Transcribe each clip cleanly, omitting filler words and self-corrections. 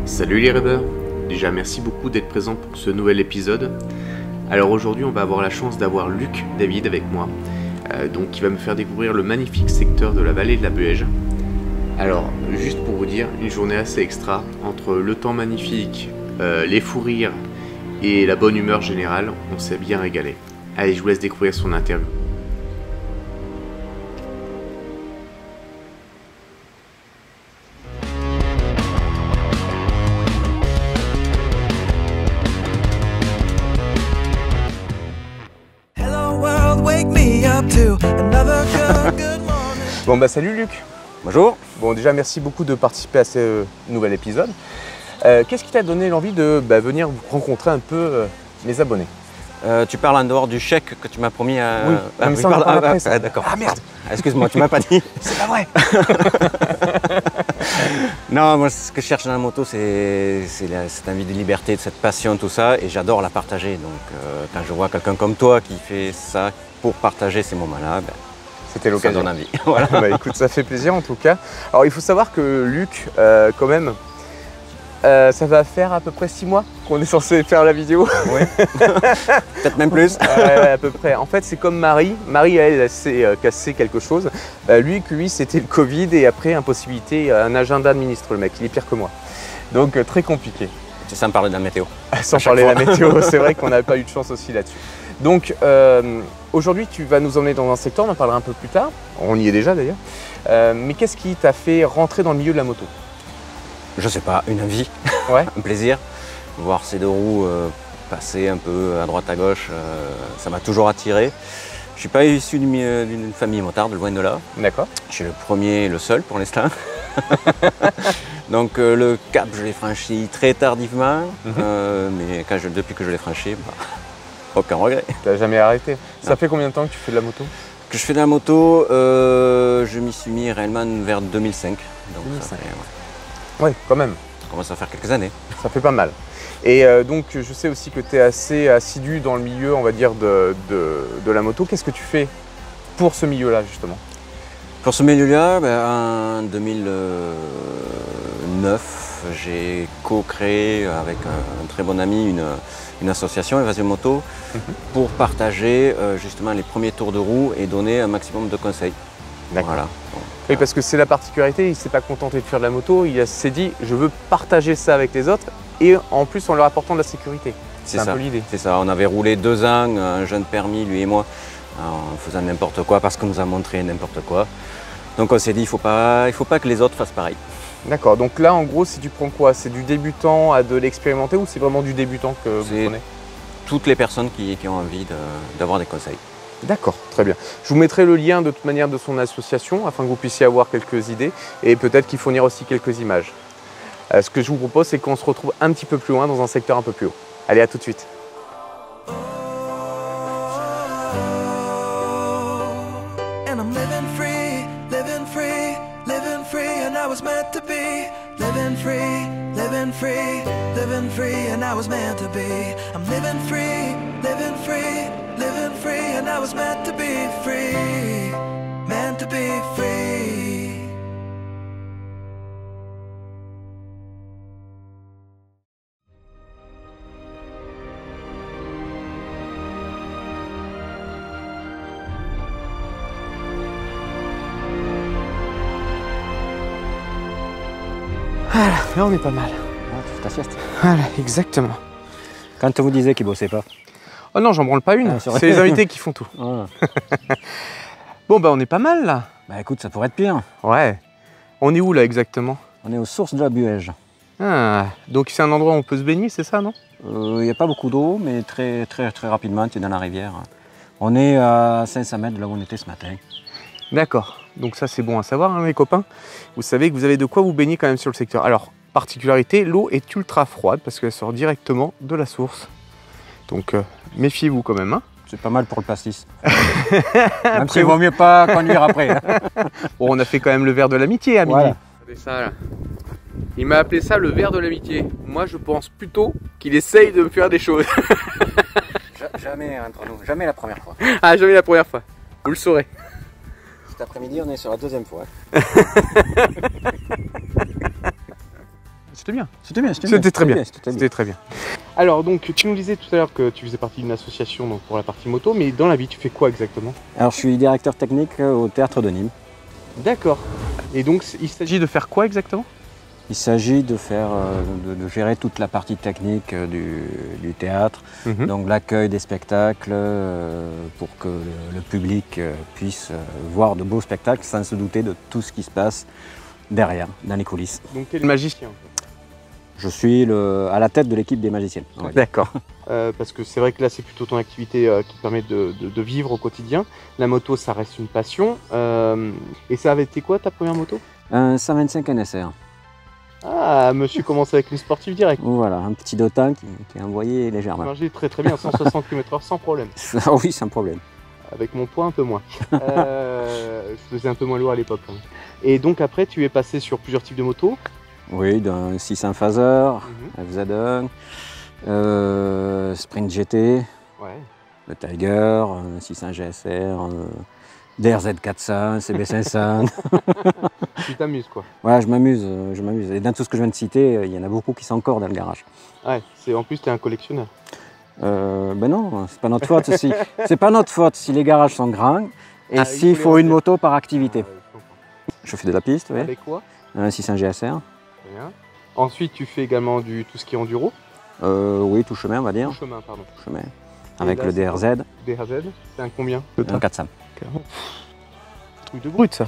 Salut les rêveurs, déjà merci beaucoup d'être présents pour ce nouvel épisode. Alors aujourd'hui on va avoir la chance d'avoir Luc David avec moi, qui va me faire découvrir le magnifique secteur de la vallée de la Buège. Alors juste pour vous dire, une journée assez extra, entre le temps magnifique, les fous rires et la bonne humeur générale, on s'est bien régalé. Allez, je vous laisse découvrir son interview. Bon bah salut Luc. Bonjour. Bon déjà merci beaucoup de participer à ce nouvel épisode. Qu'est-ce qui t'a donné l'envie de venir rencontrer un peu mes abonnés? Tu parles en dehors du chèque que tu m'as promis à... Oui, mais ça on en parle après ça. D'accord. Ah merde. Excuse-moi, tu m'as pas dit. C'est pas vrai. Non, moi ce que je cherche dans la moto c'est cette envie de liberté, de cette passion, tout ça, et j'adore la partager. Donc quand je vois quelqu'un comme toi qui fait ça pour partager ces moments-là, c'était l'occasion. Ça donne envie. Voilà. Bah écoute, ça fait plaisir en tout cas. Alors il faut savoir que Luc, quand même, ça va faire à peu près 6 mois qu'on est censé faire la vidéo. Oui. Peut-être même plus. Ouais, à peu près. En fait, c'est comme Marie. Marie, elle s'est cassé quelque chose. Lui, c'était le Covid et après, impossibilité, un agenda de ministre, le mec. Il est pire que moi. Donc, très compliqué. C'est sans parler de la météo. Sans parler de la météo, c'est vrai qu'on n'a pas eu de chance aussi là-dessus. Donc, aujourd'hui, tu vas nous emmener dans un secteur, on en parlera un peu plus tard. On y est déjà d'ailleurs. Mais qu'est-ce qui t'a fait rentrer dans le milieu de la moto? Je sais pas, une envie, ouais. Un plaisir. Voir ces deux roues passer un peu à droite à gauche, ça m'a toujours attiré. Je suis pas issu d'une famille motarde, loin de là. D'accord. Je suis le premier et le seul pour l'instant. Donc le cap, je l'ai franchi très tardivement, mais depuis que je l'ai franchi, aucun regret. Tu n'as jamais arrêté? Ça fait combien de temps que tu fais de la moto? Que je fais de la moto, je m'y suis mis réellement vers 2005. Donc 2005. Ça fait, ouais, quand même. Ça commence à faire quelques années. Ça fait pas mal. Et donc je sais aussi que tu es assez assidu dans le milieu, on va dire, de la moto. Qu'est-ce que tu fais pour ce milieu-là, justement? Pour ce milieu-là, en 2009, j'ai co-créé avec un très bon ami une association, Évasion Moto, pour partager justement les premiers tours de roue et donner un maximum de conseils. D'accord. Voilà. Oui, parce que c'est la particularité, il ne s'est pas contenté de faire de la moto, il s'est dit je veux partager ça avec les autres et en plus en leur apportant de la sécurité. C'est un peu l'idée. C'est ça, on avait roulé 2 ans, un jeune permis, lui et moi, en faisant n'importe quoi parce qu'on nous a montré n'importe quoi. Donc on s'est dit il faut pas que les autres fassent pareil. D'accord, donc là en gros si tu prends quoi? C'est du débutant à de l'expérimenté ou c'est vraiment du débutant que vous prenez? Toutes les personnes qui ont envie d'avoir des conseils. D'accord, très bien. Je vous mettrai le lien de toute manière de son association afin que vous puissiez avoir quelques idées et peut-être qu'il fournira aussi quelques images. Ce que je vous propose, c'est qu'on se retrouve un petit peu plus loin dans un secteur un peu plus haut. Allez, à tout de suite. And I was meant to be free, meant to be free. Voilà, là on est pas mal. Ah, tu fais ta sieste. Voilà, exactement. Quand on vous disait qu'il bossait pas. Oh non, j'en branle pas une, c'est les invités qui font tout. Voilà. Bon bah on est pas mal là. Bah écoute, ça pourrait être pire. Ouais. On est où là exactement? On est aux sources de la Buège. Ah, donc c'est un endroit où on peut se baigner, c'est ça, non? Il n'y a pas beaucoup d'eau, mais très rapidement, tu es dans la rivière. On est à 500 mètres de là où on était ce matin. D'accord, donc ça c'est bon à savoir hein, les copains. Vous savez que vous avez de quoi vous baigner quand même sur le secteur. Alors, particularité, l'eau est ultra froide parce qu'elle sort directement de la source. Donc méfiez-vous quand même. Hein. C'est pas mal pour le pastis. Même s'il vaut mieux pas conduire après. Hein. Bon, on a fait quand même le verre de l'amitié à midi. Voilà. Regardez ça là. Il m'a appelé ça le verre de l'amitié. Moi je pense plutôt qu'il essaye de me faire des choses. Jamais entre nous, jamais la première fois. Ah, jamais la première fois. Vous le saurez. Cet après-midi, on est sur la 2e fois. C'était bien. C'était bien, C'était très bien. c'était bien. C'était très bien. Alors donc tu nous disais tout à l'heure que tu faisais partie d'une association donc, pour la partie moto, mais dans la vie tu fais quoi exactement? Alors je suis directeur technique au théâtre de Nîmes. D'accord. Et donc il s'agit de faire quoi exactement? Il s'agit de faire, de gérer toute la partie technique du théâtre, donc l'accueil des spectacles pour que le public puisse voir de beaux spectacles sans se douter de tout ce qui se passe derrière, dans les coulisses. Donc tu es le magicien en fait. Je suis à la tête de l'équipe des magiciennes. Ouais. D'accord. Parce que c'est vrai que là c'est plutôt ton activité qui te permet de vivre au quotidien. La moto ça reste une passion. Et ça avait été quoi ta première moto? Un 125 NSR. Ah, monsieur commence avec une sportive directe. Voilà, un petit dotin qui est envoyé légèrement. Marché très très bien, 160 km/h sans problème. Ah oui, sans problème. Avec mon poids un peu moins. Je faisais un peu moins lourd à l'époque. Hein. Et donc après tu es passé sur plusieurs types de motos. Oui, d'un 600 Phaser, FZ1, Sprint GT, Ouais. le Tiger, 600 GSR, DRZ 400, CB 500. Tu t'amuses quoi. Ouais, je m'amuse. Et dans tout ce que je viens de citer, il y en a beaucoup qui sont encore dans le garage. Ouais, en plus tu es un collectionneur. Ben non, c'est pas notre faute. C'est pas notre faute si les garages sont grands et s'il il faut une moto par activité. Ah, Je fais de la piste, oui. avec quoi? Un 600 GSR. Très bien. Ensuite tu fais également tout ce qui est enduro. Oui, tout chemin, on va dire. Tout chemin, pardon. Tout chemin. Avec là, le c'est DRZ, DRZ, c'est un combien? un 400. Truc de brut ça.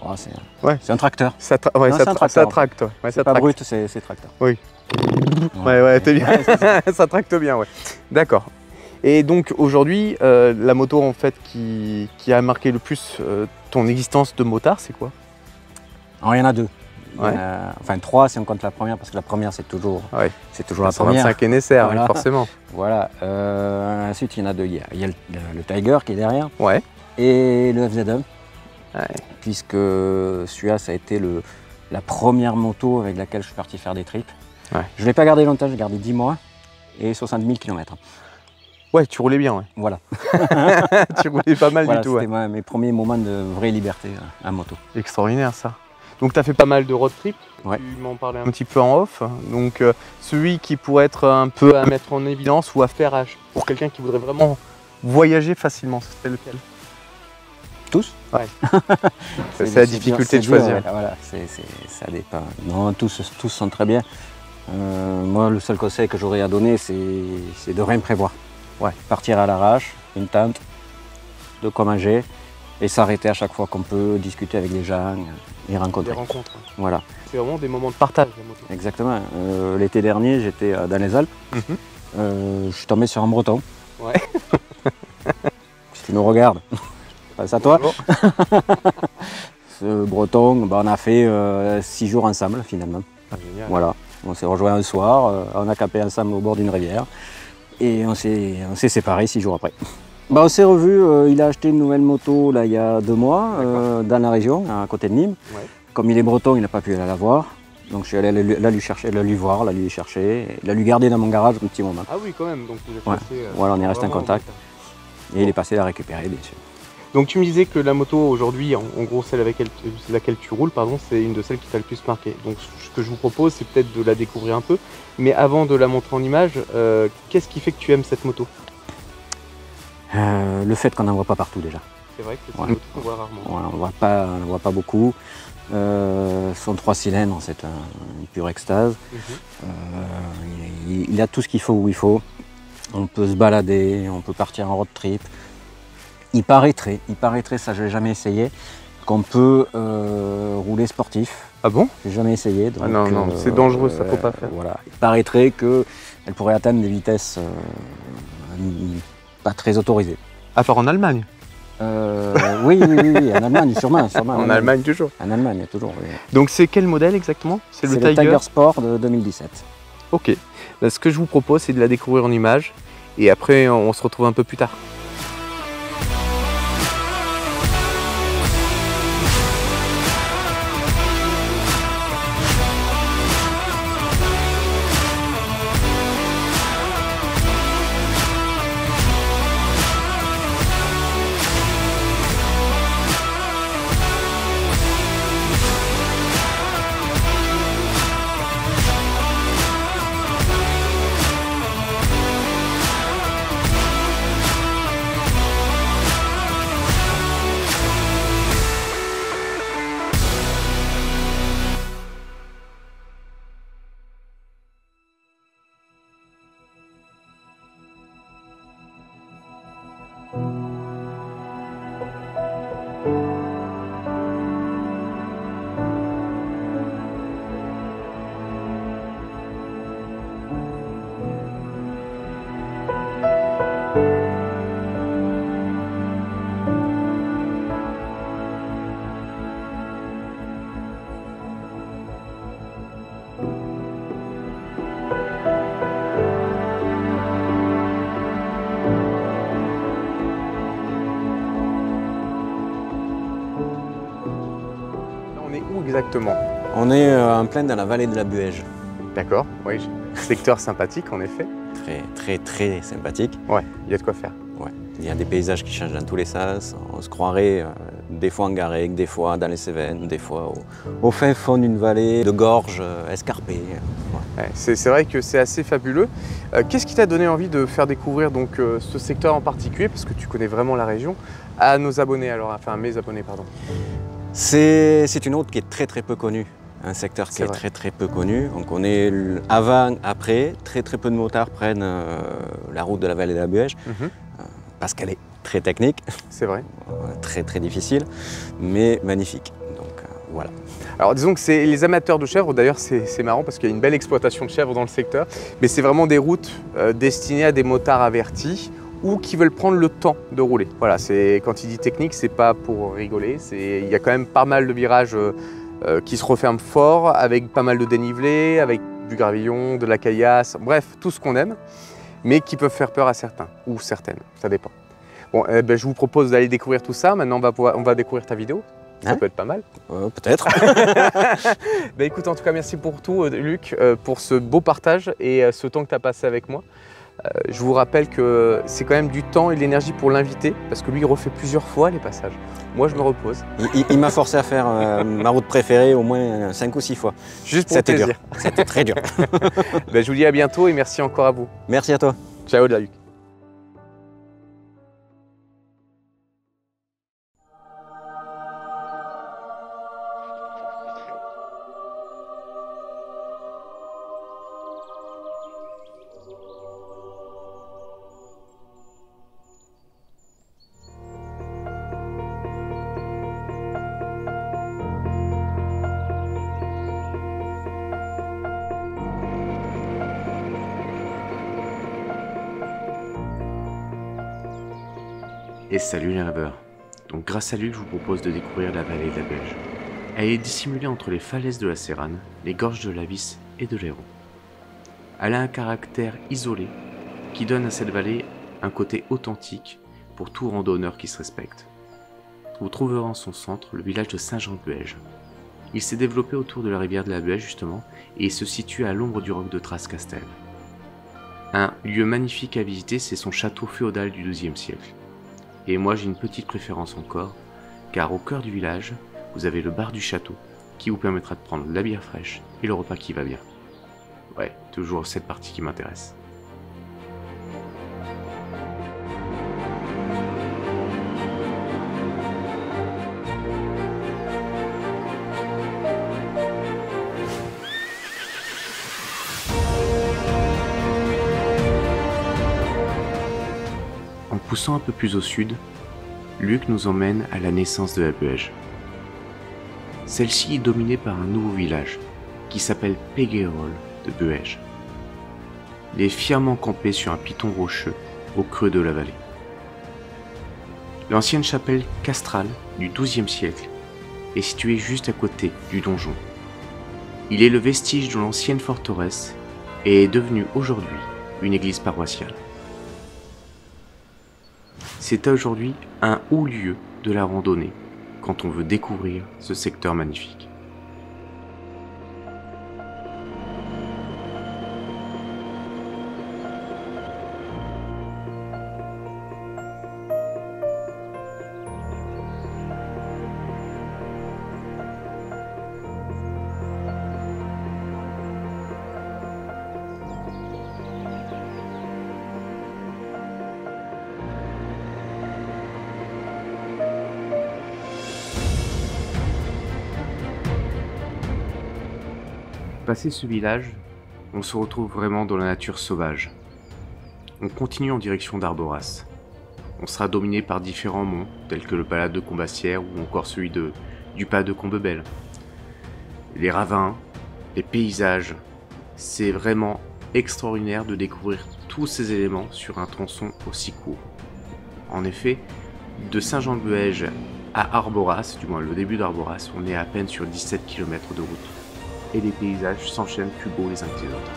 Oh, Ouais. c'est un tracteur. Ça, Non, c'est un tracteur, ça en fait. tracte, ouais. Ouais, ça C'est pas tracte. brut, c'est tracteur. Oui. Ouais, t'es bien. Ça tracte bien, ouais. D'accord. Et donc aujourd'hui, la moto en fait qui a marqué le plus ton existence de motard, c'est quoi? Alors, il y en a deux. Ouais. Enfin, trois si on compte la première, parce que la première, c'est toujours, Ouais. c'est toujours la première. 125 NSR, Voilà. oui, forcément. Voilà. Ensuite, il y en a deux. Il y a le Tiger qui est derrière Ouais. et le FZ1. Ouais. Puisque celui-là, ça a été la première moto avec laquelle je suis parti faire des trips. Ouais. Je ne l'ai pas gardé longtemps, j'ai gardé 10 mois et 60 000 km. Ouais, tu roulais bien, ouais. Voilà. Tu roulais pas mal Voilà, du tout, ouais. c'était mes premiers moments de vraie liberté à moto. Extraordinaire ça. Donc tu as fait pas mal de road trips, Ouais. tu m'en parlais un petit peu en off. Donc celui qui pourrait être un peu à mettre en évidence ou à faire pour quelqu'un qui voudrait vraiment voyager facilement, ce serait lequel? Tous? Ouais. C'est la difficulté de choisir. Dur, voilà, ça dépend. Non, tous sont très bien. Moi, le seul conseil que j'aurais à donner, c'est de rien prévoir. Ouais. Partir à l'arrache, une tente, de quoi manger, et s'arrêter à chaque fois qu'on peut, discuter avec les gens, les rencontrer. Des rencontres. Voilà, C'est vraiment des moments de partage la moto. exactement. L'été dernier, j'étais dans les Alpes. Je suis tombé sur un Breton. Ouais. Si tu nous regardes, je passe à toi. Bonjour. Ce Breton, on a fait 6 jours ensemble finalement. Ah, génial. Voilà, on s'est rejoints un soir, on a campé ensemble au bord d'une rivière et on s'est séparés 6 jours après. On s'est revus, il a acheté une nouvelle moto là, il y a 2 mois dans la région, à côté de Nîmes. Ouais. Comme il est breton, il n'a pas pu aller la voir. Donc je suis allé la lui chercher, la lui voir, la lui chercher, et la lui garder dans mon garage un petit moment. Ah oui, quand même. Donc vous êtes Ouais. resté, Voilà, on est resté en vraiment contact. Et il est passé la récupérer, bien sûr. Donc tu me disais que la moto aujourd'hui, en gros celle avec laquelle tu roules, pardon, c'est une de celles qui t'a le plus marqué. Donc ce que je vous propose, c'est peut-être de la découvrir un peu. Mais avant de la montrer en image, qu'est-ce qui fait que tu aimes cette moto? Le fait qu'on n'en voit pas partout déjà. C'est vrai que c'est Ouais. une moto qu'on voit rarement. Voilà, on ne voit pas beaucoup. Son 3 cylindres, c'est une pure extase. Il a tout ce qu'il faut où il faut. On peut se balader, on peut partir en road trip. Il paraîtrait, ça je n'ai jamais essayé, qu'on peut rouler sportif. Ah bon? J'ai jamais essayé. Donc, Ah non, non, c'est dangereux, ça faut pas faire. Voilà. Il paraîtrait qu'elle pourrait atteindre des vitesses pas très autorisées. À part en Allemagne. Oui, en Allemagne, sûrement. En Allemagne toujours. En Allemagne, toujours. Oui. Donc c'est quel modèle exactement? C'est le C'est Tiger. Sport de 2017. Ok. Là, ce que je vous propose, c'est de la découvrir en image. Et après, on se retrouve un peu plus tard. exactement? On est en plein dans la vallée de la Buège. D'accord, oui. Secteur sympathique en effet. Très sympathique. Ouais, il y a de quoi faire. Ouais. Il y a des paysages qui changent dans tous les sens. On se croirait des fois en Garrigue, des fois dans les Cévennes, des fois au fin fond d'une vallée de gorges escarpées. Ouais, c'est vrai que c'est assez fabuleux. Qu'est-ce qui t'a donné envie de faire découvrir donc, ce secteur en particulier, parce que tu connais vraiment la région, à nos abonnés, alors, enfin mes abonnés, pardon? C'est une route qui est très peu connue. Un secteur qui est très peu connu. On connaît avant, après, très peu de motards prennent la route de la vallée de la Buège parce qu'elle est très technique. C'est vrai. Très difficile, mais magnifique. Donc voilà. Alors disons que c'est les amateurs de chèvres, d'ailleurs c'est marrant parce qu'il y a une belle exploitation de chèvres dans le secteur, mais c'est vraiment des routes destinées à des motards avertis ou qui veulent prendre le temps de rouler. Voilà, quand il dit technique, c'est pas pour rigoler, il y a quand même pas mal de virages qui se referment fort, avec pas mal de dénivelé, avec du gravillon, de la caillasse, bref, tout ce qu'on aime, mais qui peuvent faire peur à certains, ou certaines, ça dépend. Bon, je vous propose d'aller découvrir tout ça. Maintenant, on va découvrir ta vidéo. Ça peut être pas mal. Peut-être. Écoute, en tout cas, merci pour tout, Luc, pour ce beau partage et ce temps que tu as passé avec moi. Je vous rappelle que c'est quand même du temps et de l'énergie pour l'inviter, parce que lui, il refait plusieurs fois les passages. Moi, je me repose. Il m'a forcé à faire ma route préférée au moins 5 ou 6 fois. Juste pour plaisir. Dur. C'était très dur. Je vous dis à bientôt et merci encore à vous. Merci à toi. Ciao, Luc. Et salut les rêveurs. Donc grâce à lui, je vous propose de découvrir la vallée de la Buège. Elle est dissimulée entre les falaises de la Séranne, les gorges de la Vis et de l'Hérault. Elle a un caractère isolé qui donne à cette vallée un côté authentique pour tout randonneur qui se respecte. Vous trouverez en son centre le village de Saint-Jean-de-Buège. Il s'est développé autour de la rivière de la Buège justement et il se situe à l'ombre du roc de Trascastel. Un lieu magnifique à visiter, c'est son château féodal du XIIe siècle. Et moi j'ai une petite préférence encore, car au cœur du village, vous avez le bar du château, qui vous permettra de prendre la bière fraîche et le repas qui va bien. Ouais, toujours cette partie qui m'intéresse. En poussant un peu plus au sud, Luc nous emmène à la naissance de la Buège. Celle-ci est dominée par un nouveau village qui s'appelle Péguerolles de Buège. Il est fièrement campé sur un piton rocheux au creux de la vallée. L'ancienne chapelle castrale du XIIe siècle est située juste à côté du donjon. Il est le vestige de l'ancienne forteresse et est devenu aujourd'hui une église paroissiale. C'est aujourd'hui un haut lieu de la randonnée quand on veut découvrir ce secteur magnifique. Passé ce village, on se retrouve vraiment dans la nature sauvage. On continue en direction d'Arboras. On sera dominé par différents monts, tels que le Palade de Combassière ou encore celui du Pas de Combebel. Les ravins, les paysages, c'est vraiment extraordinaire de découvrir tous ces éléments sur un tronçon aussi court. En effet, de Saint-Jean-de-Buège à Arboras, du moins le début d'Arboras, on est à peine sur 17 km de route. Et les paysages s'enchaînent plus beaux les uns que les autres.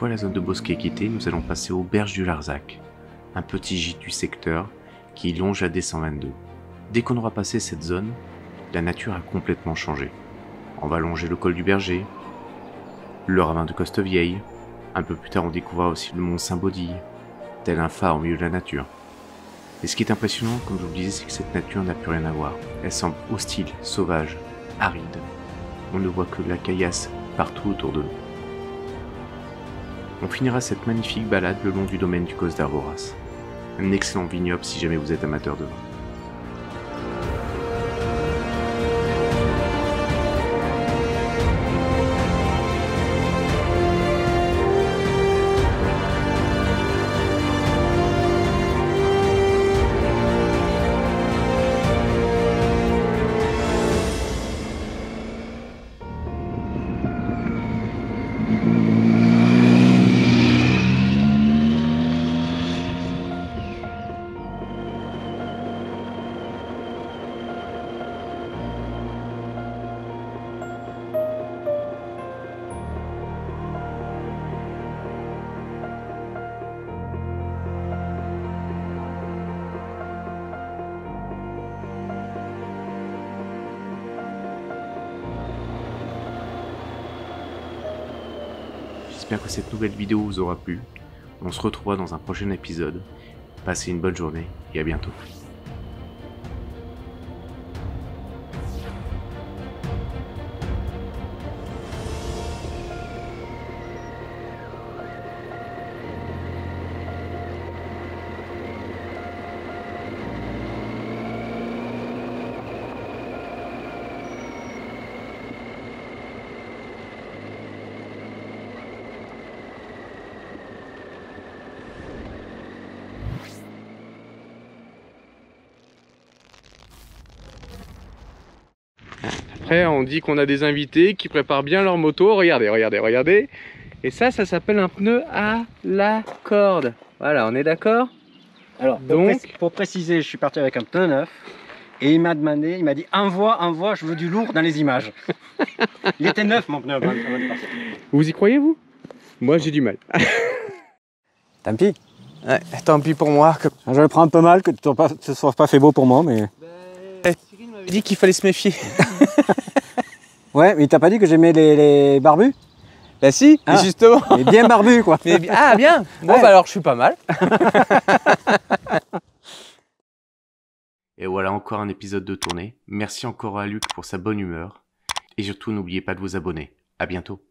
fois la zone de bosquet quittée, nous allons passer aux berges du Larzac, un petit gîte du secteur qui longe la D122. Dès qu'on aura passé cette zone, la nature a complètement changé. On va longer le col du Berger, le ravin de Costevieille. Un peu plus tard, on découvrira aussi le mont Saint-Baudille, tel un phare au milieu de la nature. Et ce qui est impressionnant, comme je vous le disais, c'est que cette nature n'a plus rien à voir. Elle semble hostile, sauvage, aride. On ne voit que de la caillasse partout autour de nous. On finira cette magnifique balade le long du domaine du Causse d'Arboras. Un excellent vignoble si jamais vous êtes amateur de vin. J'espère que cette nouvelle vidéo vous aura plu. On se retrouvera dans un prochain épisode. Passez une bonne journée et à bientôt. Après, on dit qu'on a des invités qui préparent bien leur moto. Regardez, regardez, regardez. Et ça s'appelle un pneu à la corde. Voilà, on est d'accord? Alors, pour préciser, je suis parti avec un pneu neuf et il m'a demandé, il m'a dit envoie, je veux du lourd dans les images. Il était neuf mon pneu. Vous y croyez, vous? Moi, j'ai du mal. Tant pis. Ouais, tant pis pour moi. Je le prends un peu mal que ce ne soit pas fait beau pour moi, mais... Cyril m'avait dit qu'il fallait se méfier. Ouais, mais il t'a pas dit que j'aimais les barbus? Bah si, ah, justement. Mais bien barbu quoi. Mais, ah bien. Bon ouais. Bah alors je suis pas mal. Et voilà encore un épisode de tournée. Merci encore à Luc pour sa bonne humeur. Et surtout n'oubliez pas de vous abonner. À bientôt.